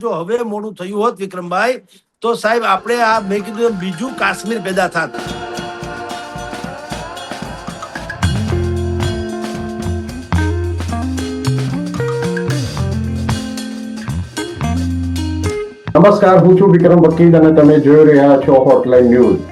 જો હવે મોડું થયું હોત વિક્રમભાઈ તો સાહેબ આપણે આ મેં કીધું બીજું કાશ્મીર પેદા થાત. નમસ્કાર, હું છું વિક્રમ વકીલ અને તમે જોઈ રહ્યા છો હોટલાઇન ન્યૂઝ.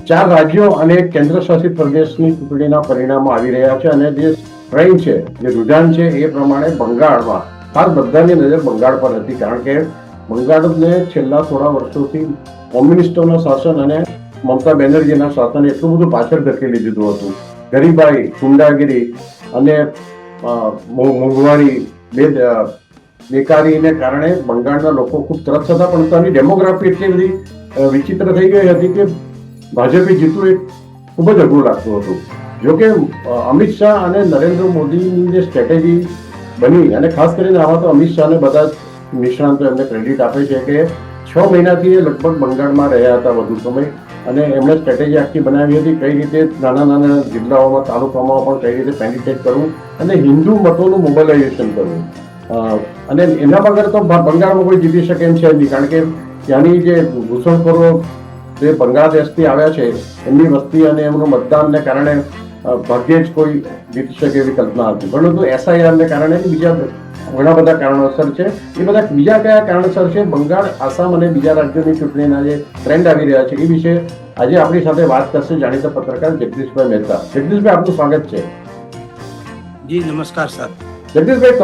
ચાર રાજ્યો અને કેન્દ્ર શાસિત પ્રદેશની ચૂંટણીના પરિણામો આવી રહ્યા છે અને જે ટ્રેન્ડ છે, જે રુઝાન છે એ પ્રમાણે બંગાળમાં ખાસ બધાની નજર બંગાળ પર હતી, કારણ કે બંગાળને છેલ્લા થોડા વર્ષોથી કોમ્યુનિસ્ટોના શાસન અને મમતા બેનર્જીના શાસન એટલું બધું પાછળ ધકેલી દીધું હતું. ગરીબાઈ, ગુંડાગીરી અને મોંઘવારી, બેકારીને કારણે બંગાળના લોકો ખૂબ ત્રસ્ત હતા. પણ ત્યાંની ડેમોગ્રાફી એટલી બધી વિચિત્ર થઈ ગઈ હતી કે ભાજપે જીતવું એ ખૂબ જ અઘરું લાગતું હતું. જોકે અમિત શાહ અને નરેન્દ્ર મોદીની જે સ્ટ્રેટેજી બની, અને ખાસ કરીને આમાં તો અમિત શાહને બધા નિષ્ણાંતો એમને ક્રેડિટ આપે છે કે 6 મહિનાથી એ લગભગ બંગાળમાં રહ્યા હતા વધુ સમય, અને એમણે સ્ટ્રેટેજી આખી બનાવી હતી કઈ રીતે નાના નાના જિલ્લાઓમાં, તાલુકામાં પણ કઈ રીતે પેનિટ્રેટ કરવું અને હિન્દુ મતોનું મોબિલાઇઝેશન કરવું. અને એના વગર તો બંગાળમાં કોઈ જીતી શકે એમ છે નહીં, કારણ કે ત્યાંની જે ઘૂસણખોરો જે બાંગ્લાદેશથી આવ્યા છે એમની વસ્તી અને એમનું મતદાનને કારણે ભાગ્યે જ કોઈ જીતી શકે એવી કલ્પના હતી. પરંતુ SIRને કારણે બીજા ઘણા બધા કારણોસર છે. એ બધા બીજા કયા કારણોસર છે? બંગાળ, આસામ અને બીજા રાજ્યોની ચૂંટણીના જે ટ્રેન્ડ આવી રહ્યા છે એ વિશે આજે આપણી સાથે વાત કરશે જાણીતા પત્રકાર જગદીશભાઈ મહેતા. જગદીશભાઈ, આપનું સ્વાગત છે. જી નમસ્કાર સર. જગદીશભાઈ,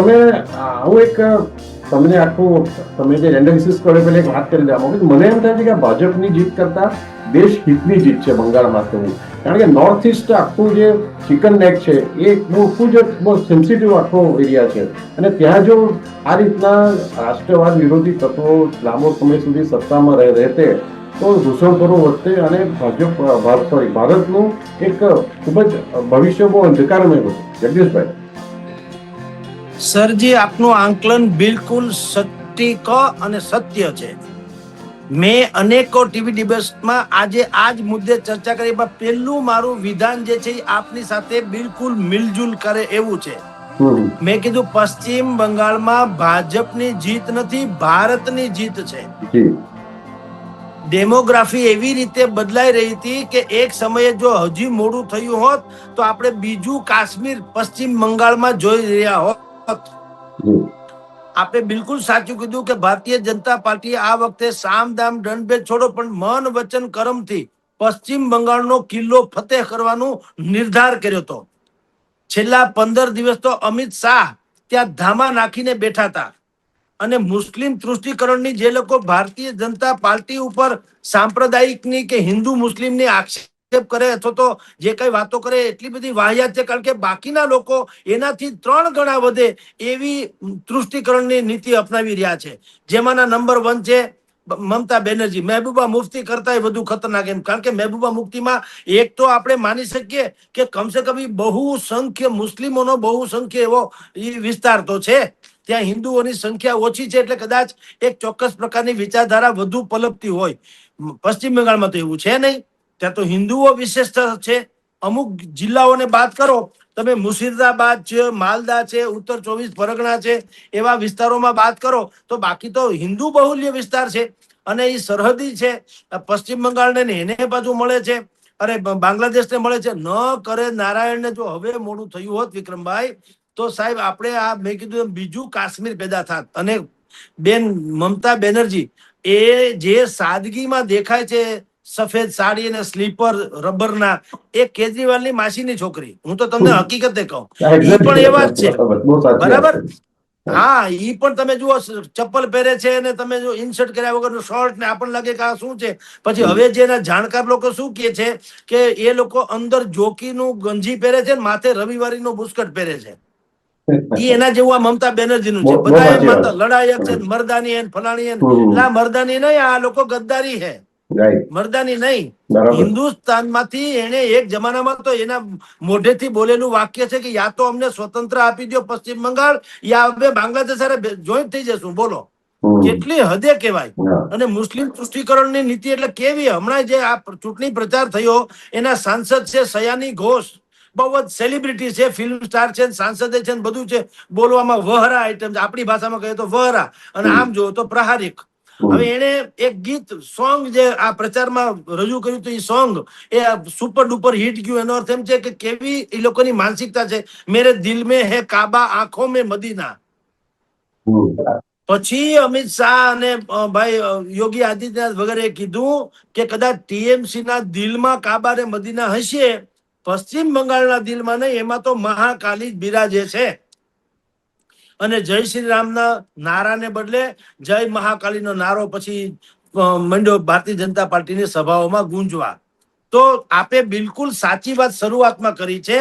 તમને આખું તમે જે એનાલિસિસ કરો પહેલા એક વાત કરી દેવા માંગુ. મને એમ થાય છે કે ભાજપની જીત કરતા દેશ હિતની જીત છે બંગાળમાં તો, કારણ કે નોર્થ ઇસ્ટ આખું જે ચિકન નેક છે એ બહુ સેન્સિટિવ આખો એરિયા છે, અને ત્યાં જો આ રીતના રાષ્ટ્રવાદ વિરોધી તત્વો લાંબો સમય સુધી સત્તામાં રહેતે તો ઘૂસણખોરો વધતે અને ભારતનું એક ખૂબ જ ભવિષ્ય બહુ અંધકારમય હતું. જગદીશભાઈ. સરજી, આપનું આંકલન બિલકુલ સટીક અને સત્ય છે. મેં અનેકો ટીવી ડિબેટમાં આજે આ જ મુદ્દે ચર્ચા કરી. પહેલું મારું વિધાન જે છે એ આપની સાથે બિલકુલ મિલજુલ કરે એવું છે. મેં કીધું પશ્ચિમ બંગાળમાં ભાજપની જીત નથી, ભારતની જીત છે. ડેમોગ્રાફી એવી રીતે બદલાઈ રહી હતી કે એક સમયે જો હજી મોડું થયું હોત તો આપણે બીજું કાશ્મીર પશ્ચિમ બંગાળમાં જોઈ રહ્યા હોત. આપણે બિલકુલ સાચું કીધું કે ભારતીય જનતા પાર્ટીએ આ વખતે સામ દામ દંડ છોડો પણ મન વચન કરમથી પશ્ચિમ બંગાળનો કિલ્લો ફતેહ કરવાનો નિર્ધાર કર્યો હતો. છેલ્લા 15 દિવસ તો અમિત શાહ ત્યાં ધામા નાખીને બેઠા હતા, અને મુસ્લિમ તૃષ્ટિકરણની જે લોકો ભારતીય જનતા પાર્ટી ઉપર સાંપ્રદાયિકની કે હિન્દુ મુસ્લિમની આક્ષેપ કરે અથવા તો જે કઈ વાતો કરે એટલી બધી વાહિયાત છે, કારણ કે બાકીના લોકો એનાથી 3 ગણા વધે એવી તૃષ્ટિકરણની નીતિ અપનાવી રહ્યા છે. જેમાંના નંબર 1 છે મમતા બેનર્જી. મહેબૂબા મુફ્તી કરતા વધુ ખતરનાક, એમ કારણ કે મહેબૂબા મુફ્તીમાં એક તો આપણે માની શકીએ કે કમસે કમ બહુસંખ્ય મુસ્લિમોનો બહુસંખ્ય એવો વિસ્તાર તો છે. ત્યાં હિન્દુઓની સંખ્યા ઓછી છે, એટલે કદાચ એક ચોક્કસ પ્રકારની વિચારધારા વધુ પલપતી હોય. પશ્ચિમ બંગાળમાં તો એવું છે નહીં. ત્યાં તો હિન્દુઓ વિશેષ છે. અમુક જિલ્લાઓને બાદ કરો તમે, મુર્શિદાબાદ છે, માલદા છે, ઉત્તર 24 પરગણા છે, એવા વિસ્તારોમાં બાદ કરો તો બાકી તો હિન્દુ બહુલ્ય વિસ્તાર છે, અને એ સરહદી છે. પશ્ચિમ બંગાળને એને બાજુ મળે છે, અરે બાંગ્લાદેશને મળે છે. ન કરે નારાયણને જો હવે મોડું થયું હોત વિક્રમભાઈ તો સાહેબ આપણે આ મેં કીધું બીજું કાશ્મીર પેદા થાત. અને બેન મમતા બેનર્જી એ જે સાદગીમાં દેખાય છે, સફેદ સાડી અને સ્લીપર રબરના, એ કેજરીવાલની માસીની છોકરી. હું તો તમને હકીકતે કહું, ઈ પણ એવા જ છે. બરાબર. હા, ઈ પણ તમે જુઓ ચપ્પલ પહેરે છે અને તમે જો ઇન્સર્ટ કર્યા વગરનું શર્ટ, ને આપણને લાગે કે આ શું છે. પછી હવે જેના જાણકાર લોકો શું કહે છે કે એ લોકો અંદર જોકીનું ગંજી પહેરે છે, માથે રવિવારીનો બુસ્કટ પહેરે છે. ઈ એના જેવું આ મમતા બેનર્જી નું છે. બધા એમ માનતા લડાયક છે, મરદાની હે, ફલાણી હે. એટલે મરદાની નહીં, આ લોકો ગદ્દારી હે, મરદાની નહીં. હિન્દુસ્તાનમાંથી એને એક જમાનામાં તો એના મોઢેથી બોલેલું વાક્ય છે કે યા તો અમને સ્વતંત્ર આપી દો પશ્ચિમ બંગાળ, યા હવે બાંગ્લાદેશ સાથે જોઈન્ટ થઈ જશું. બોલો કેટલી હદે કહેવાય. અને મુસ્લિમ તૃષ્ટિકરણની નીતિ એટલે કેવી? હમણાં જે આ ચૂંટણી પ્રચાર થયો એના સાંસદ છે સયાની ઘોષ, બહુ જ સેલિબ્રિટી છે, ફિલ્મ સ્ટાર છે, સાંસદ છે, બધું છે, બોલવામાં વહરા આઈટમ, આપણી ભાષામાં કહીએ તો વહરા, અને આમ જુઓ તો પ્રહારિક. હવે એને એક ગીત સોંગ જે આ પ્રચારમાં રજૂ કર્યું હતું, એ સોંગ એ સુપર ડુપર હિટ ગયું. એનો અર્થ એમ છે કે કેવી એ લોકોની માનસિકતા છે, મેરે દિલ में है કાબા, આંખો में મદીના. પછી અમિત શાહ અને ભાઈ યોગી આદિત્યનાથ વગેરે કીધું કે કદાચ ટીએમસી ના દિલમાં કાબા ને મદીના હશે, પશ્ચિમ બંગાળના દિલમાં નહીં, એમાં તો મહાકાલી જ બિરાજે છે. અને જય શ્રી રામના નારાને બદલે જય મહાકાલીનો નારો પછી મંડ્યો ભારતીય જનતા પાર્ટીની સભાઓમાં ગુંજવા. તો આપે બિલકુલ સાચી વાત શરૂઆતમાં કરી છે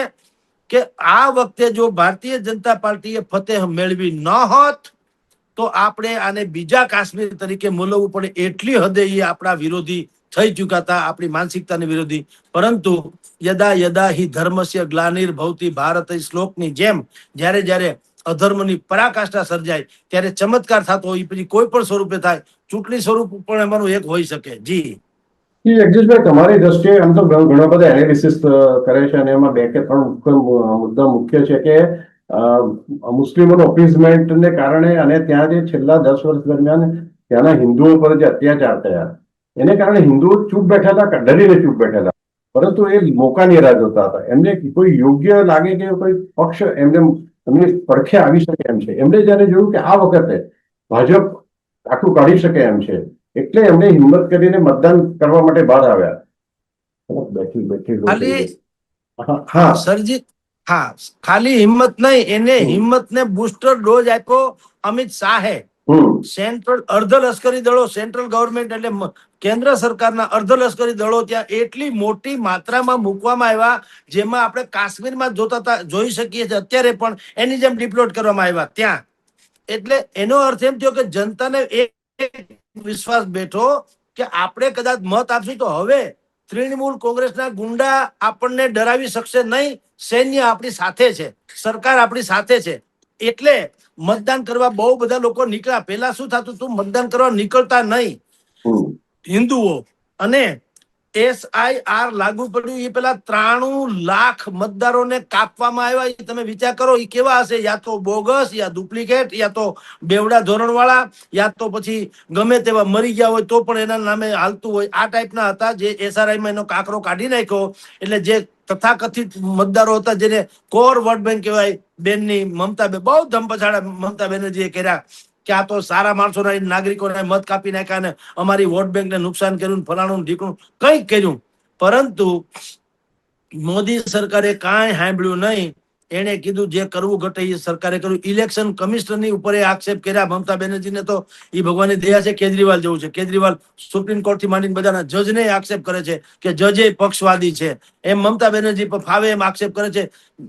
કે આ વખતે જો ભારતીય જનતા પાર્ટીએ ફતેહ મેળવી ન હોત તો આપણે આને બીજા કાશ્મીર તરીકે મૂલવવું પડે, એટલી હદે એ આપણા વિરોધી થઈ ચુક્યા હતા, આપણી માનસિકતાની વિરોધી. પરંતુ યદા યદા હિ ધર્મસ્ય ગ્લાનિર્ભવતિ ભારત શ્લોકની જેમ જ્યારે જ્યારે અધર્મની પરાકાષ્ઠા સર્જાય ત્યારે ચમત્કાર થતો હોય, પછી કોઈ પણ સ્વરૂપે થાય, ચૂંટણી સ્વરૂપ પણ એમાંનું એક હોઈ શકે. જી જગદીશભાઈ, તમારી દ્રષ્ટિએ આમ તો ઘણા બધા એનાલિસિસ કરે છે, અને એમાં 2 કે 3 મુદ્દા મુખ્ય છે કે મુસ્લિમોનો અપીઝમેન્ટને કારણે અને ત્યાં જે છેલ્લા 10 વર્ષ દરમિયાન ત્યાંના હિન્દુઓ પર જે અત્યાચાર થયા એને કારણે હિન્દુઓ ચૂપ બેઠા હતા, ડરીને ચૂપ બેઠા હતા, પરંતુ એ મોકાની રાહ જોતા હતા. એમને કોઈ યોગ્ય લાગે કે કોઈ પક્ષ એમની પડખે આવી શકે એમ છે. એમણે જયારે જોયું કે આ વખતે ભાજપ આખું કાઢી શકે એમ છે, એટલે એમને હિંમત કરીને મતદાન કરવા માટે બહાર આવ્યા. સરજી, હા, ખાલી હિંમત નહીં, એને હિંમતને બુસ્ટર ડોઝ આપ્યો અમિત શાહે. સેન્ટ્રલ અર્ધલશ્કરી દળો, સેન્ટ્રલ ગવર્મેન્ટ એટલે કેન્દ્ર સરકારના અર્ધલશ્કરી દળો ત્યાં એટલી મોટી માત્રામાં મૂકવામાં આવ્યા, જેમાં આપણે કાશ્મીરમાં જોઈ શકીએ છીએ અત્યારે પણ એની જેમ ડિપ્લોટ કરવામાં આવ્યા ત્યાં. એટલે એનો અર્થ એમ થયો કે જનતાને એક વિશ્વાસ બેઠો કે આપણે કદાચ મત આપશું તો હવે તૃણમૂલ કોંગ્રેસના ગુંડા આપણને ડરાવી શકશે નહીં, સૈન્ય આપણી સાથે છે, સરકાર આપણી સાથે છે. એટલે મતદાન કરવા બહુ બધા લોકો નીકળ્યા. પેલા શું થતું હતું, મતદાન કરવા નીકળતા નહીં હિન્દુઓ, અને SIR લાગુ પડ્યું એ પેલા 93 લાખ મતદારોને કાપવામાં આવ્યા. તમે વિચાર કરો એ કેવા હશે, યા તો બોગસ, યા ડુપ્લિકેટ, યા તો બેવડા ધોરણવાળા, યા તો પછી ગમે તેવા મરી ગયા હોય તો પણ એના નામે હાલતું હોય, આ ટાઈપના હતા. જે SRIમાં એનો કાકરો કાઢી નાખ્યો. એટલે જે તથાકથિત મતદારો હતા, જેને કોર વોટ બેંક કહેવાય, બેનની મમતા બહુ ધમપછાડા મમતા બેનર્જીએ કર્યા કે આ તો સારા માણસોના નાગરિકોને મત કાપી નાખ્યા ને અમારી વોટ બેંકને નુકસાન કર્યું, ફલાણું ઢીકણું કંઈક કર્યું. પરંતુ મોદી સરકારે કાંઈ સાંભળ્યું નહીં. એને કીધું જે કરવું ઘટે એ સરકારે કર્યું. ઇલેક્શન કમિશનરની ઉપર આક્ષેપ કર્યા મમતા બેનર્જીને. તો એ ભગવાનની દયા છે, કેજરીવાલ જેવું છે. કેજરીવાલ સુપ્રીમ કોર્ટ થી માંડીને બધાના જજને આક્ષેપ કરે છે કે જજે પક્ષવાદી છે, એમ મમતા બેનર્જી પર ફાવે એમ આક્ષેપ કરે છે.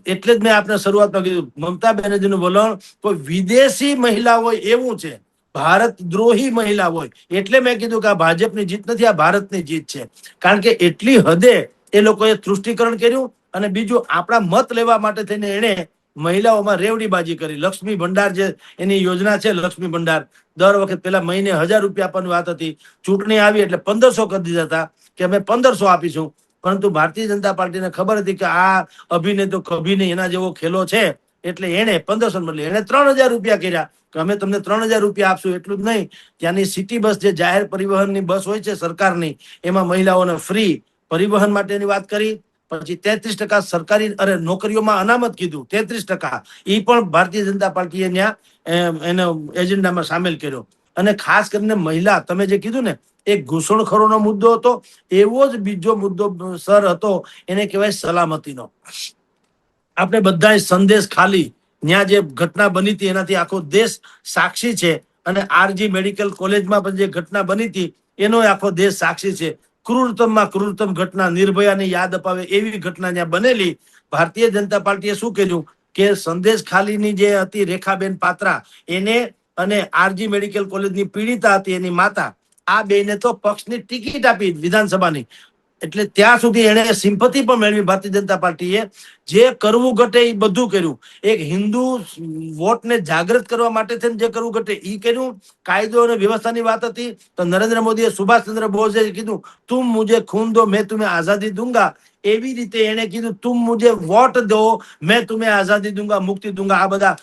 એટલે જ મેં આપને શરૂઆતમાં કીધું, મમતા બેનર્જીનું વલણ કોઈ વિદેશી મહિલા હોય એવું છે, ભારત દ્રોહી મહિલા હોય. એટલે મેં કીધું કે આ ભાજપની જીત નથી, આ ભારતની જીત છે. કારણ કે એટલી હદે એ લોકોએ તૃષ્ટિકરણ કર્યું. અને બીજું, આપણા મત લેવા માટે થઈને એને મહિલાઓમાં રેવડીબાજી કરી. લક્ષ્મી ભંડાર જે એની યોજના છે, લક્ષ્મી ભંડાર, દર વખત પેલા મહિને 1000 રૂપિયા આપવાની વાત હતી. ચૂંટણી આવી એટલે 1500 કરી દીધા હતા કે અમે 1500 આપીશું. પરંતુ ભારતીય જનતા પાર્ટીને ખબર હતી કે આ અભિને તો કભી નહીં, એના જેવો ખેલો છે. એટલે એને 1500 બદલે એને 3000 રૂપિયા કર્યા કે અમે તમને 3000 રૂપિયા આપશું. એટલું જ નહીં, ત્યાંની સિટી બસ, જે જાહેર પરિવહનની બસ હોય છે સરકારની, એમાં મહિલાઓને ફ્રી પરિવહન માટેની વાત કરી. પછી 33% સરકારી નોકરીઓમાં અનામત કીધું, 33%. એ પણ ભારતીય જનતા પાર્ટીએ ત્યાં એનો એજન્ડામાં સામેલ કર્યો. અને ખાસ કરીને મહિલા, તમે જે કીધું ને, એક ઘૂસણખોરોનો મુદ્દો હતો, એવો જ બીજો મુદ્દો સર હતો, એને કહેવાય સલામતીનો. આપણે બધા સંદેશ ખાલી ત્યાં જે ઘટના બની હતી એનાથી આખો દેશ સાક્ષી છે. અને RG મેડિકલ કોલેજમાં પણ જે ઘટના બની હતી એનો આખો દેશ સાક્ષી છે. ક્રૂરતમમાં ક્રૂરતમ ઘટના, નિર્ભયાની યાદ અપાવે એવી ઘટના ત્યાં બનેલી. ભારતીય જનતા પાર્ટીએ શું કર્યું કે સંદેશ ખાલીની જે હતી રેખાબેન પાત્રા, એને અને RG મેડિકલ કોલેજની પીડિતા હતી એની માતા, આ બેને તો પક્ષની ટિકિટ આપી વિધાનસભાની. એટલે ત્યાં સુધી એને સિમ્પથી પણ મેળવી ભારતીય જનતા પાર્ટીએ. જે કરવું ઘટે એ બધું કર્યું. એક હિન્દુ વોટને જાગૃત કરવા માટે થઈને જે કરવું ઘટે એ કર્યું. કાયદો અને વ્યવસ્થાની વાત હતી તો નરેન્દ્ર મોદીએ સુભાષચંદ્ર બોઝે કીધું તુમ મુझे खून दो मैं तुम्हें आजादी दूंगा. એવી રીતે એને કીધું તુમ મુझे વોટ દો मैं तुम्हें आजादी दूंगा, મુક્તિ दूंगा આ બધા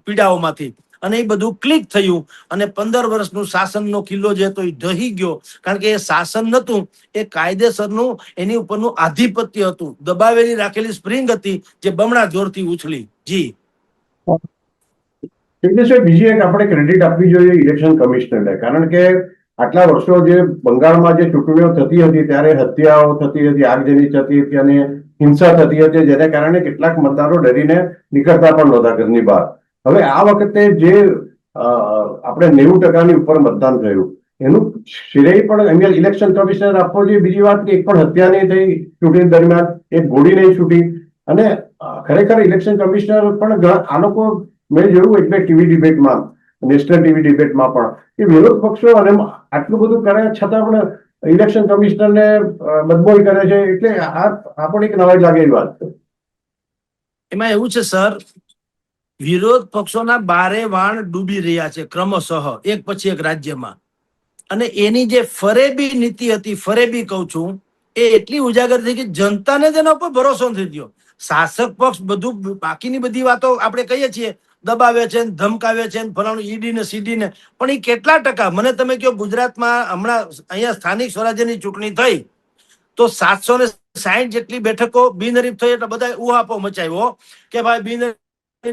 પીડાઓમાંથી. અને એ બધું ક્લિક થયું અને 15 વર્ષનું શાસનનો કિલ્લો જે હતો એ ઢહી ગયો. કારણ કે એ શાસન નતું, એ કાયદેસરનું એની ઉપરનું આધિપત્ય હતું, દબાવેલી રાખેલી સ્પ્રિંગ હતી જે બમણા જોરથી ઉછળી. જી જગદીશભાઈ, બીજી એક આપણે ક્રેડિટ આપવી જોઈએ ઇલેક્શન કમિશનરને, કારણ કે આટલા વર્ષો જે બંગાળમાં જે ચૂંટણીઓ થતી હતી ત્યારે હત્યાઓ થતી હતી, આગજની થતી હતી અને હિંસા થતી હતી, જેને કારણે કેટલાક મતદારો ડરીને નીકળતા પણ નહોતા ઘરની બહાર. હવે આ વખતે જે આપણે 90% ઉપર મતદાન થયું એનું શ્રેય પણ અહીંયા ઇલેક્શન કમિશનર આપવો જોઈએ. બીજી વાત કે એક પણ હત્યા નહીં થઈ ચૂંટણી દરમિયાન, એક ગોળી નહીં છૂટી. અને ખરેખર ઇલેક્શન કમિશનર પણ આ લોકો મેં જોયું એટલે ટીવી ડિબેટમાં, નેશનલ ટીવી ડિબેટમાં પણ કે વિરોધ પક્ષો અને આટલું બધું કરે છતાં પણ ઇલેક્શન કમિશનરને બદબોલ કરે છે. એટલે આ પણ એક નવાઈ લાગે એવી વાત છે. એમાં એવું છે સર, વિરોધ પક્ષોના બારે વાણ ડૂબી રહ્યા છે ક્રમશઃ એક પછી એક રાજ્યમાં. અને એની જે ફરેબી નીતિ હતી, ફરેબી કહું છું, એ એટલી ઉજાગર થઈ કે જનતાને તેના ઉપર ભરોસો નથી થયો. શાસક પક્ષ બધું બાકીની બધી વાતો આપણે કહીએ છીએ, દબાવે છે, ધમકાવે છે, ફલાણું ઈડી ને સીડી ને, પણ એ કેટલા ટકા? મને તમે કહો, ગુજરાતમાં હમણાં અહીંયા સ્થાનિક સ્વરાજ્યની ચૂંટણી થઈ તો 760 જેટલી બેઠકો બિનહરીફ થઈ, એટલે બધા ઉહાપો મચાવ્યો કે ભાઈ બિનહરીફ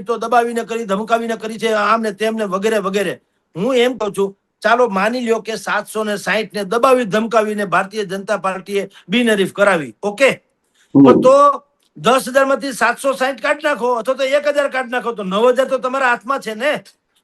તો દબાવીને કરી, ધમકાવીને કરી છે, આમ ને તેમ ને વગેરે વગેરે. હું એમ કહું છું, ચાલો માની લ્યો કે 760 ને દબાવી ધમકાવીને ભારતીય જનતા પાર્ટીએ બિનહરીફ કરાવી, ઓકે. પણ તો 10,000 માંથી 760 કાઢી નાખો અથવા તો 1,000 કાઢી નાખો તો 9,000 તો તમારા હાથમાં છે ને.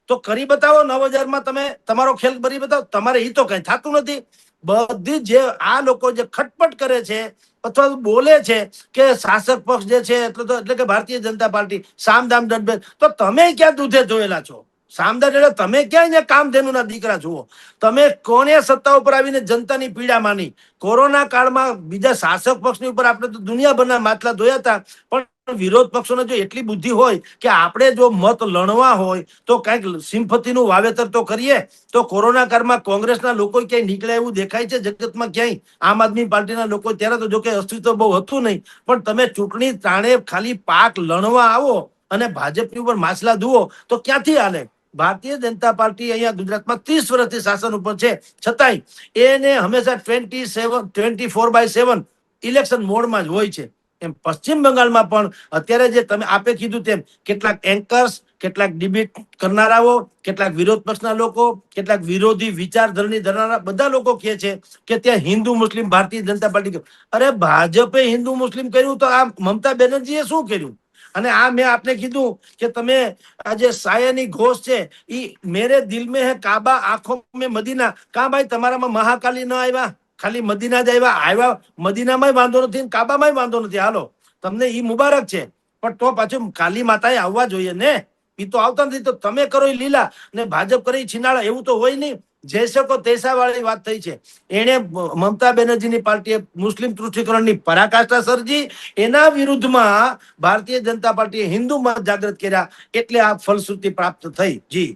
તો કરી બતાવો 9,000 માં તમે તમારો ખેલ કરી બતાવો. તમારે એ તો કઈ થતું નથી. બધી જે આ લોકો જે ખટપટ કરે છે અથવા બોલે છે કે શાસક પક્ષ જે છે એટલે કે ભારતીય જનતા પાર્ટી સામદામ દંડભેદ, તો તમે ક્યાં દૂધે ધોયેલા છો? સામદામ એટલે તમે ક્યાં અહીંયા કામધેનુના દીકરા જુઓ? તમે કોને સત્તા ઉપર આવીને જનતાની પીડા માની? કોરોના કાળમાં બીજા શાસક પક્ષની ઉપર આપણે તો દુનિયાભરના માટલા ધોયા હતા, પણ વિરોધ પક્ષોને જો એટલી બુદ્ધિ હોય કે આપણે જો મત લણવા હોય તો કઈક સિમ્પથીનું વાવેતર તો કરીએ. તો કોરોના કાળમાં કોંગ્રેસના લોકો ક્યાંય નીકળ્યા એવું દેખાય છે જગતમાં ક્યાંય? આમ આદમી પાર્ટીના લોકો ત્યારે તો જોકે અસ્તિત્વ બહુ હતું નહીં, પણ તમે ચૂંટણી તાણે ખાલી પાક લણવા આવો અને ભાજપની ઉપર માછલા ધુઓ તો ક્યાંથી હાલે? ભારતીય જનતા પાર્ટી અહીંયા ગુજરાતમાં 30 વર્ષથી શાસન ઉપર છે, છતાંય એને હંમેશા 24/7 ઇલેક્શન મોડમાં જ હોય છે. એમ પશ્ચિમ બંગાળમાં પણ અત્યારે જે તમે આપે કીધું તેમ કેટલાક એન્કર્સ, કેટલાક ડિબેટ કરનારાઓ, કેટલાક વિરોધ પક્ષના લોકો, કેટલાક વિરોધી વિચારધરણી ધરાવનારા બધા લોકો કહે છે કે ત્યાં હિન્દુ મુસ્લિમ ભારતીય જનતા પાર્ટી. અરે ભાજપે હિન્દુ મુસ્લિમ કર્યું તો આ મમતા બેનર્જીએ શું કર્યું? અને આ મેં આપને કીધું કે તમે આ જે સાયાની ઘોષ છે એ મેરે દિલ મેં હે કાબા આંખો મેં મદીના. કા ભાઈ તમારામાં મહાકાલી ન આવ્યા? ખાલી મદીના જ આવ્યા. મદીનામાં વાંધો નથી, કાબામાં વાંધો નથી, હાલો તમને ઈ મુબારક છે, પણ તો પાછું કાલી માતાએ આવવા જોઈએ ને. એ તો આવતા નથી, તો તમે કરો એ લીલા ને ભાજપ કરે છીનાળા, એવું તો હોય નહીં. જૈસે કો તૈસા વાળી વાત થઈ છે. એને મમતા બેનર્જીની પાર્ટીએ મુસ્લિમ તૃષ્ટિકરણની પરાકાષ્ઠા સર્જી, એના વિરુદ્ધમાં ભારતીય જનતા પાર્ટીએ હિન્દુ મત જાગૃત કર્યા, એટલે આ ફલશ્રુતિ પ્રાપ્ત થઈ. જી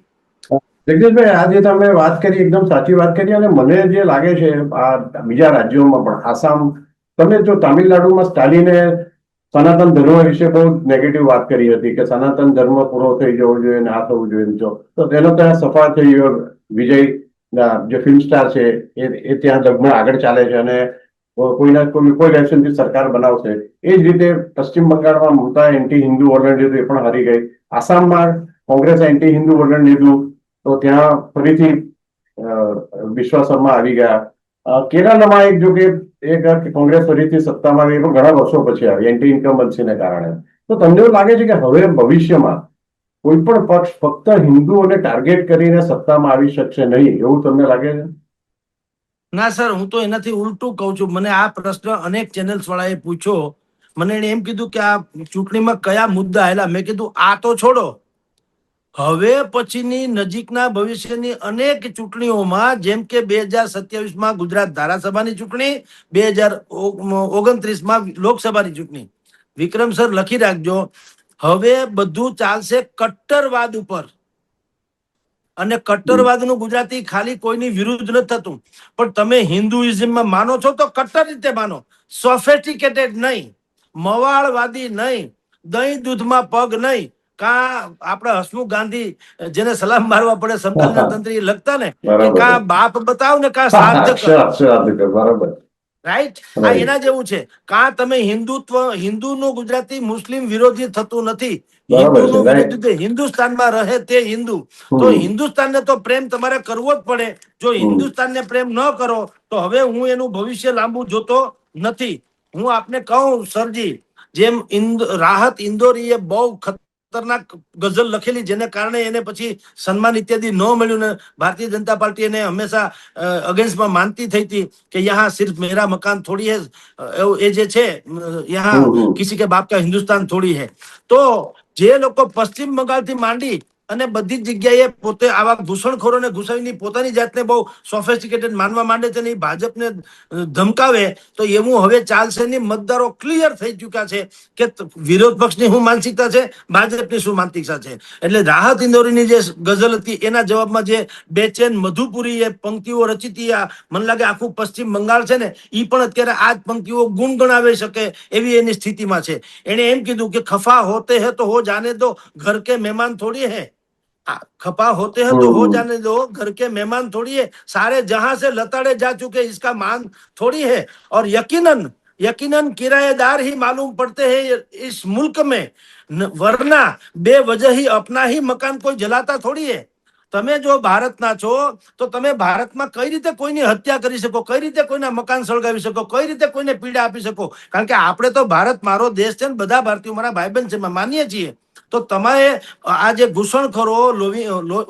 જગદીશભાઈ, આજે તમે વાત કરી એકદમ સાચી વાત કરી. અને મને જે લાગે છે આ બીજા રાજ્યોમાં પણ, આસામ, તમે જો તામિલનાડુમાં સ્ટાલિને સનાતન ધર્મ વિશે બહુ નેગેટિવ વાત કરી હતી કે સનાતન ધર્મ પૂરો થઈ જવો જોઈએ ને આ થવું જોઈએ, તો તેનો ત્યાં સફળ થઈ ગયો. વિજય જે ફિલ્મ સ્ટાર છે એ ત્યાં લગ્ન આગળ ચાલે છે અને કોઈ ઇલેક્શનથી સરકાર બનાવશે. એ જ રીતે પશ્ચિમ બંગાળમાં મમતા એન્ટી હિન્દુ વલણ લીધું, એ પણ હારી ગઈ. આસામમાં કોંગ્રેસ એન્ટી હિન્દુ વલણ લીધું તો ત્યાં ફરીથી વિશ્વાસ શર્મા આવી ગયા. કેરળમાં એક જો કે એક કોંગ્રેસ ફરીથી સત્તામાં આવી, પણ ઘણા વર્ષો પછી આવી એન્ટી ઇન્કમ્બન્સીને કારણે. તો તમને એવું લાગે છે કે હવે ભવિષ્યમાં કોઈ પણ પક્ષ ફક્ત હિન્દુઓને ટાર્ગેટ કરીને સત્તામાં આવી શકશે નહીં, એવું તમને લાગે છે? ના સર, હું તો એનાથી ઉલટું કહું છું. મને આ પ્રશ્ન અનેક ચેનલ્સ વાળાએ પૂછ્યો. મને એને એમ કીધું કે આ ચૂંટણીમાં કયા મુદ્દા આવેલા? મેં કીધું આ તો છોડો, હવે પછીની નજીકના ભવિષ્યની અનેક ચૂંટણીઓમાં, જેમ કે 2027માં ગુજરાત ધારાસભાની ચૂંટણી, 2029માં લોકસભાની ચૂંટણી, વિક્રમ સર લખી રાખજો, હવે બધું ચાલશે કટ્ટરવાદ ઉપર. અને કટ્ટરવાદનું ગુજરાતી ખાલી કોઈની વિરુદ્ધ નથી થતું, પણ તમે હિન્દુઇઝમમાં માનો છો તો કટ્ટર રીતે માનો, સોફેસ્ટિકેટેડ નહીં, મવાળવાદી નહીં, દહીં દૂધમાં પગ નહીં. કા આપણા હસમુખ ગાંધી જેને સલામ મારવા પડે સમકાલીન તંત્રી લખતા ને કે બરાબર. કા બાપ બતાવ ને કા શ્રાદ્ધ કર. શ્રાદ્ધ કર, બરાબર. રાઈટ, આ Right. એના જેવું છે. કા તમે હિન્દુનું ગુજરાતી મુસ્લિમ વિરોધી થતું નથી, બરાબર છે, હિન્દુનું right. વિરોધી હિન્દુસ્તાનમાં રહે તે હિન્દુ. તો હિન્દુસ્તાનને તો પ્રેમ તમારે કરવો જ પડે. જો હિન્દુસ્તાનને પ્રેમ ન કરો તો હવે હું એનું ભવિષ્ય લાંબુ જોતો નથી. હું આપને કહું સરજી, જેમ રાહત ઇન્દોરીએ બહુ ખતરનાક ગઝલ લખેલી, જેને કારણે એને પછી સન્માન ઇત્યાદि ન મળ્યું ને ભારતીય જનતા પાર્ટી એને હંમેશા અગેન્સ્ટમાં માનતી થઈ હતી કે યહાં સિર્ફ મેરા મકાન થોડી હે, એ જે છે યહાં કિસી કે બાપ કા હિન્દુસ્તાન થોડી હે. તો જે લોકો પશ્ચિમ બંગાળથી માંડી અને બધી જ જગ્યાએ પોતે આવા ઘૂસણખોરોને ઘૂસાવીને પોતાની જાતને બહુ સોફેસ્ટિકેટેડ માનવા માંડે છે ને ભાજપને ધમકાવે, તો એવું હવે ચાલશે નહીં. મતદારો ક્લિયર થઈ ચુક્યા છે કે વિરોધ પક્ષની શું માનસિકતા છે, ભાજપની શું માનસિકતા છે. એટલે રાહત ઇન્દોરીની જે ગઝલ હતી એના જવાબમાં જે બેચેન મધુપુરી એ પંક્તિઓ રચી હતી, મને લાગે આખું પશ્ચિમ બંગાળ છે ને એ પણ અત્યારે આ જ પંક્તિઓ ગુણગણાવી શકે એવી એની સ્થિતિમાં છે. એને એમ કીધું કે ખફા હોતે હે તો હો જાને દો, ઘર કે મહેમાન થોડી હે. खपा होते हैं तो हो जाने दो, घर के मेहमान थोड़ी है, सारे जहां से लताड़े जा चुके इसका मान थोड़ी है. और यकीनन यकीनन किराएदार ही मालूम पड़ते हैं इस मुल्क में, वरना बेवजह ही अपना ही मकान कोई जलाता थोड़ी है. તમે જો ભારતના છો તો તમે ભારતમાં કઈ રીતે કોઈની હત્યા કરી શકો, કઈ રીતે કોઈના મકાન સળગાવી શકો, કઈ રીતે કોઈને પીડા આપી શકો. કારણ કે આપણે તો ભારત મારો દેશ છે ને બધા ભારતીયો મારા ભાઈબંધ છે, માનીએ છીએ. તો તમારે આ જે ઘૂસણખોરો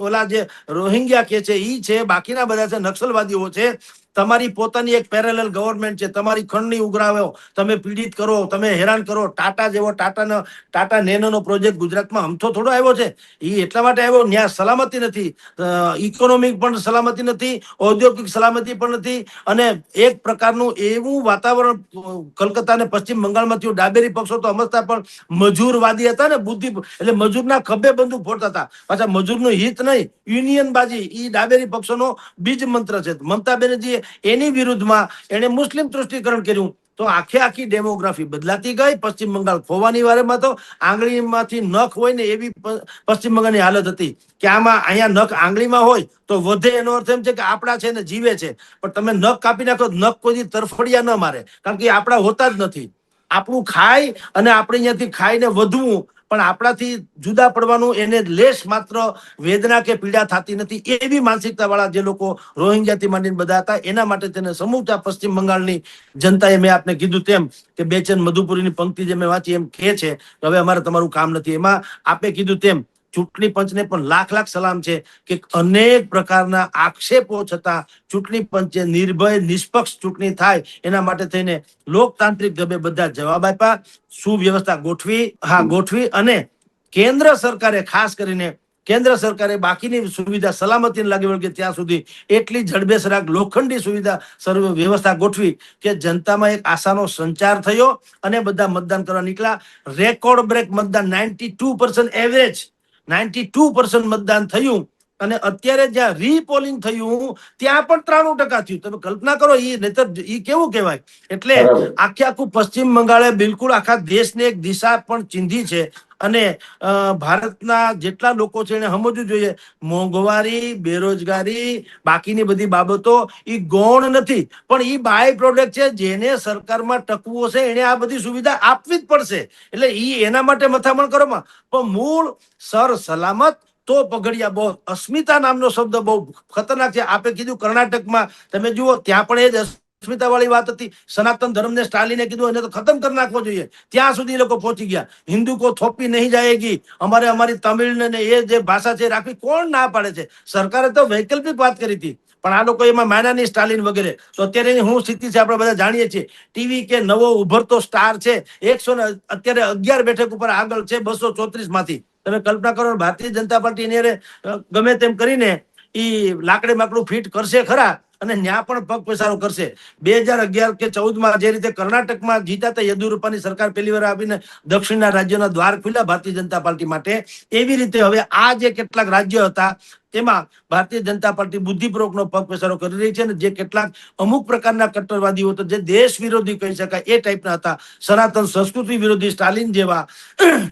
ઓલા જે રોહિંગ્યા કે છે ઈ છે, બાકીના બધા છે નક્સલવાદીઓ છે, તમારી પોતાની એક પેરેલલ ગવર્મેન્ટ છે, તમારી ખંડની ઉઘરાવો, તમે પીડિત કરો, તમે હેરાન કરો. ટાટા જેવો ટાટા નેનોનો પ્રોજેક્ટ ગુજરાતમાં અમથો થોડો આવ્યો છે, એ એટલા માટે આવ્યો ત્યાં સલામતી નથી, ઇકોનોમિક પણ સલામતી નથી, ઔદ્યોગિક સલામતી પણ નથી. અને એક પ્રકારનું એવું વાતાવરણ કલકત્તા અને પશ્ચિમ બંગાળમાં થયું. ડાબેરી પક્ષો તો સમજતા પણ મજૂરવાદી હતા ને, બુદ્ધિ એટલે મજૂરના ખભે બંદૂક ફોડતા હતા. પાછા મજૂરનું હિત નહીં, યુનિયન બાજી, એ ડાબેરી પક્ષોનો બીજ મંત્ર છે. મમતા બેનર્જીએ એની વિરુદ્ધમાં એને મુસ્લિમ તૃષ્ટિકરણ કર્યું, તો આખી ડેમોગ્રાફી બદલાતી ગઈ. પશ્ચિમ બંગાળ ખોવાની વારેમાં તો આંગળીમાંથી નખ હોય ને એવી પશ્ચિમ બંગાળની હાલત હતી કે આમાં અહીંયા નખ આંગળીમાં હોય તો વધે, એનો અર્થ એમ છે કે આપણા છે ને જીવે છે. પણ તમે નખ કાપી નાખો, નખ કોઈ તરફડિયા ન મારે, કારણ કે આપણા હોતા જ નથી. આપણું ખાય અને આપણે અહીંયાથી ખાઈને વધવું, પણ આપણાથી જુદા પડવાનું એને લેશ માત્ર વેદના કે પીડા થતી નથી. એવી માનસિકતા વાળા જે લોકો રોહિંગ્યાથી માંડીને બધા હતા, એના માટે તેને સમૂચા પશ્ચિમ બંગાળની જનતાએ, મેં આપને કીધું તેમ કે બેચેન મધુપુરીની પંક્તિ જે મેં વાંચી એમ કહે છે કે હવે અમારે તમારું કામ નથી. એમાં આપે કીધું તેમ ચૂંટણી પંચને પણ લાખ સલામ છે કે અનેક પ્રકારના આક્ષેપો છતાં ચૂંટણી પંચે નિર્ભય નિષ્પક્ષ ચૂંટણી થાય એના માટે થઈને લોકતાંત્રિક ઢબે બધા જવાબ આપ્યા, સુવ્યવસ્થા ગોઠવી. અને કેન્દ્ર સરકારે, ખાસ કરીને કેન્દ્ર સરકારે બાકીની સુવિધા સલામતી લાગી વળગે ત્યાં સુધી એટલી જડબેસરાક લોખંડી સુવિધા વ્યવસ્થા ગોઠવી કે જનતામાં એક આશાનો સંચાર થયો અને બધા મતદાન કરવા નીકળ્યા. રેકોર્ડ બ્રેક મતદાન, 92% એવરેજ, 92% મતદાન થયું. અને અત્યારે જ્યાં રીપોલિંગ થયું ત્યાં પણ 93% થયું. તમે કલ્પના કરો, એ કેવું કહેવાય. એટલે આખું પશ્ચિમ બંગાળે બિલકુલ આખા દેશને એક દિશા પણ ચીંધી છે. અને ભારતના જેટલા લોકો છે એને સમજવું જોઈએ, મોંઘવારી, બેરોજગારી, બાકીની બધી બાબતો એ ગૌણ નથી, પણ એ બાય પ્રોડક્ટ છે. જેને સરકારમાં ટકવું હશે એને આ બધી સુવિધા આપવી જ પડશે. એટલે એના માટે મથામણ કરો, પણ મૂળ સર સલામત તો પગડિયા બહુ. અસ્મિતા નામનો શબ્દ બહુ ખતરનાક છે. આપે કીધું કર્ણાટકમાં તમે જુઓ, ત્યાં પણ એ જ અસ્મિતા વાળી વાત હતી. સનાતન ધર્મને સ્ટાલિને કીધું એને તો ખતમ કરી નાખવો જોઈએ, ત્યાં સુધી એ લોકો પહોંચી ગયા. હિન્દુ કો થોપી નહીં જાયેગી, અમારી તમિળ ને એ જે ભાષા છે રાખવી કોણ ના પાડે છે. સરકારે તો વૈકલ્પિક વાત કરી હતી, પણ આ લોકો એમાં માન્યા નહીં, સ્ટાલિન વગેરે. તો અત્યારે શું સ્થિતિ છે આપણે બધા જાણીએ છીએ. ટીવી કે નવો ઉભરતો સ્ટાર છે, 111 બેઠક ઉપર આગળ છે 234 માંથી. તમે કલ્પના કરો, ભારતીય જનતા પાર્ટી એની હારે, ગમે તેમ કરીને ઈ લાકડે માકડું ફિટ કરશે ખરા, અને ન્યા પણ પગ પસારો કરશે. 2011 કે 14 જે રીતે કર્ણાટકમાં જીતા હતા યેદુરપ્પાની સરકાર પહેલી વાર આવીને દક્ષિણના રાજ્યોના દ્વાર ખુલ્યા ભારતીય જનતા પાર્ટી માટે, એવી રીતે હવે આ જે કેટલાક રાજ્યો હતા તેમાં ભારતીય જનતા પાર્ટી બુદ્ધિપૂર્વકનો પગ પસારો કરી રહી છે. અને જે કેટલાક અમુક પ્રકારના કટ્ટરવાદીઓ તો જે દેશ વિરોધી કહી શકાય એ ટાઈપના હતા, સનાતન સંસ્કૃતિ વિરોધી સ્ટાલિન જેવા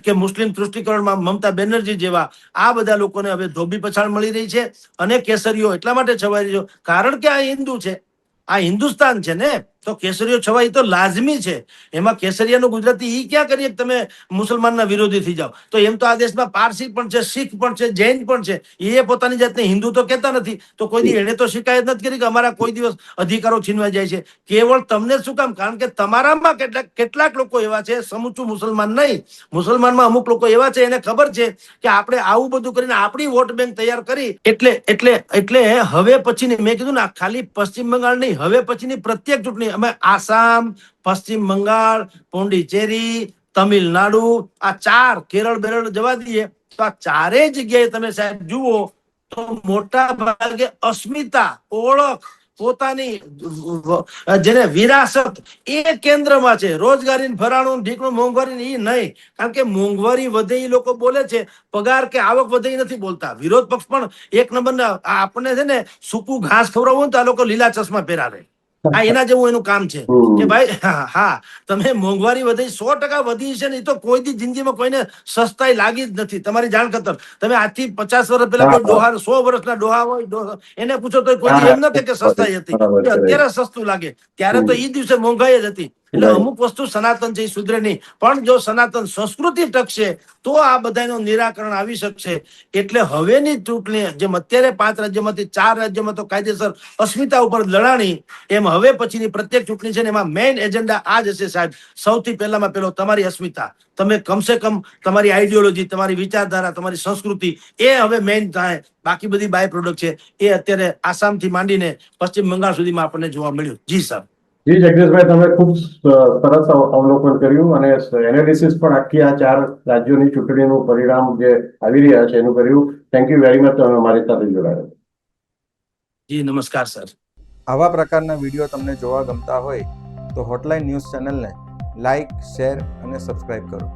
કે મુસ્લિમ તૃષ્ટિકરણમાં મમતા બેનર્જી જેવા, આ બધા લોકોને હવે ધોબી પછાડ મળી રહી છે. અને કેસરીઓ એટલા માટે છવાઈ રહ્યો કારણ કે આ હિન્દુ છે, આ હિન્દુસ્તાન છે ને, તો કેસરીઓ છવાઈ તો લાજમી છે. એમાં કેસરિયાનું ગુજરાતી ઈ ક્યાં કરીએ કે તમે મુસલમાનના વિરોધી થઈ જાઓ? તો એમ તો આ દેશમાં પારસી પણ છે, શીખ પણ છે, જૈન પણ છે. એ પોતાની જાતને હિન્દુ તો કહેતા નથી, તો કોઈ દી એને તો શિકાયત નથી કરી કે અમારા કોઈ દિવસ અધિકારો છીનવાઈ જાય છે. કેવળ તમને શું કામ? કારણ કે તમારામાં કેટલાક લોકો એવા છે, સમૂચું મુસલમાન નહીં, મુસલમાનમાં અમુક લોકો એવા છે, એને ખબર છે કે આપણે આવું બધું કરીને આપણી વોટ બેંક તૈયાર કરી, એટલે હવે પછીની, મેં કીધું ને, ખાલી પશ્ચિમ બંગાળ નહીં, હવે પછીની પ્રત્યેક ચૂંટણી અમે આસામ, પશ્ચિમ બંગાળ, પોંડિચેરી, તમિલનાડુ, આ 4, કેરળ બેરળ જવા દઈએ તો આ 4 જગ્યાએ તમે સાહેબ જુઓ તો મોટા ભાગે અસ્મિતા, ઓળખ, પોતાની જેને વિરાસત, એ કેન્દ્રમાં છે. રોજગારી, ફરાણું, ઢીકણું, મોંઘવારી એ નહીં. કારણ કે મોંઘવારી વધે એ લોકો બોલે છે, પગાર કે આવક વધે એ નથી બોલતા. વિરોધ પક્ષ પણ એક નંબરના, આપણને છે ને સૂકું ઘાસ ખવડાવવું તો આ લોકો લીલા ચશ્મા પહેરાવે. આ એના જેવું એનું કામ છે કે ભાઈ હા, તમે મોંઘવારી વધી 100% વધી છે ને, એ તો કોઈ દી જિંદગીમાં કોઈને સસ્તાઈ લાગી જ નથી. તમારી જાણ ખાતર, તમે આજથી 50 વર્ષ પહેલા કોઈ ડોહા, 100 વર્ષના ડોહા હોય, એને પૂછો તો કોઈ દી એમ ન કે સસ્તાઈ હતી. અત્યારે સસ્તું લાગે, ત્યારે તો ઈ દિવસે મોંઘાઈ જ હતી. એટલે અમુક વસ્તુ સનાતન છે એ સુધરે નહીં, પણ જો સનાતન સંસ્કૃતિ ટકશે તો આ બધાનું નિરાકરણ આવી શકશે. એટલે હવેની ચૂંટણી જેમ અત્યારે 5 રાજ્યોમાંથી 4 રાજ્યોમાં તો કાયદેસર અસ્મિતા ઉપર લડાણી, એમ હવે પછીની પ્રત્યેક ચૂંટણી છે ને એમાં મેઇન એજન્ડા આ જ હશે સાહેબ. સૌથી પહેલામાં પહેલો તમારી અસ્મિતા, તમે કમસે કમ તમારી આઈડિયોલોજી, તમારી વિચારધારા, તમારી સંસ્કૃતિ, એ હવે મેઇન થાય. બાકી બધી બાય પ્રોડક્ટ છે એ અત્યારે આસામથી માંડીને પશ્ચિમ બંગાળ સુધીમાં આપણને જોવા મળ્યું. જી સર. જી જગદીશભાઈ, તમે ખૂબ સરસ અવલોકન કર્યું અને એનાલિસિસ પણ આખી આ 4 રાજ્યોની ચૂંટણીનું પરિણામ જે આવી રહ્યા છે એનું કર્યું. થેન્ક યુ વેરી મચ અમારી સાથે જોડાયા. જી નમસ્કાર સર. આવા પ્રકારના વિડીયો તમને જોવા ગમતા હોય તો હોટલાઇન ન્યૂઝ ચેનલને લાઇક, શેર અને સબસ્ક્રાઇબ કરો.